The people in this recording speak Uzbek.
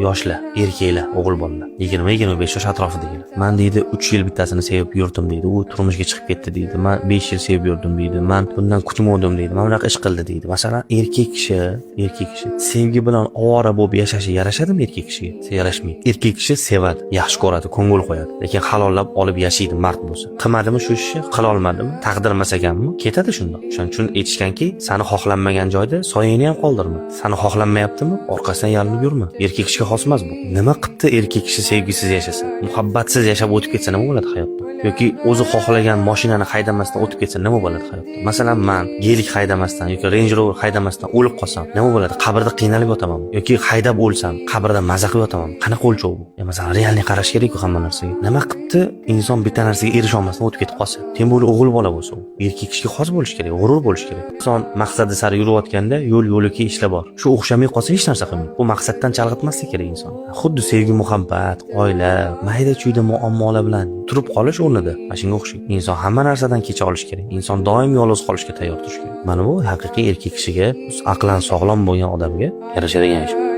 yoshlar, erkaklar, o'g'il bolalar 20-25 yosh atrofidagilar. Men deydi 3 yil bittasini sevib yurdim deydi. U turmushga chiqib ketdi deydi. Men 5 yil sevib yurdim deydi. Men bundan kutmadim deydi. Men bunaqa ish qildi deydi. Masalan, erkak kishi sevgi bilan ovora bo'lib yashashi yarashadimi erkak kishiga? Yarashmaydi. Erkak kishi sevadi, yaxshi ko'radi, ko'ngil qo'yadi. Lekin halollab olib yashaydi mard bo'lsa. Qilmadimi shu ishni? Qila olmadimi? Taqdirmas ekanmi? Ketadi shundoq. Shuning uchun aytishganki, seni xohlanmagan joyda soyangni ham qoldirma. Seni xohlanmayaptimi? Orqasidan yalinib yurma. Erkak kishiga xos emas bu. Nima qildi erkak kishi sevgisiz yashasa, muhabbatsiz yashab o'tib ketsa nima bo'ladi hayotda? Yoki o'zi xohlagan mashinani haydamasdan o'tib ketsa nima bo'ladi hayotda? Masalan, men gelik haydamasdan yoki Range Rover haydamasdan o'lib qolsam, nima bo'ladi? Qabrda qiynalib yotamanmi? Yoki haydab o'lsam, qabrda maza qilib yotamanmi? Qanaqa o'lchov bu? Masalan, realni qarash kerak-ku hamma narsaga. Nima qildi inson bitta narsaga erisha olmasdan o'tib ketib qolsa? Tem bo'lib o'g'il bola bo'lsa, u erkak kishiga xos bo'lish kerak, g'urur bo'lish kerak. Inson maqsadi sari yurayotganda yo'l-yo'laki ishlar bor. Shu o'xshamay qolsa hech narsa qilmaydi. Bu maqsaddan chalg'itmaslik kerak inson. Xuddi sevgi, muhabbat, oila, mayda-chuyda muammolar bilan turib qolish o'rnida mana shunga o'xshaydi. Inson hamma narsadan kecha olish kerak. Inson doim yolg'iz qolishga tayyor turish kerak. Mana bu haqiqiy erkak kishiga, aqlan sog'lom bo'lgan odamga yarashadigan ish.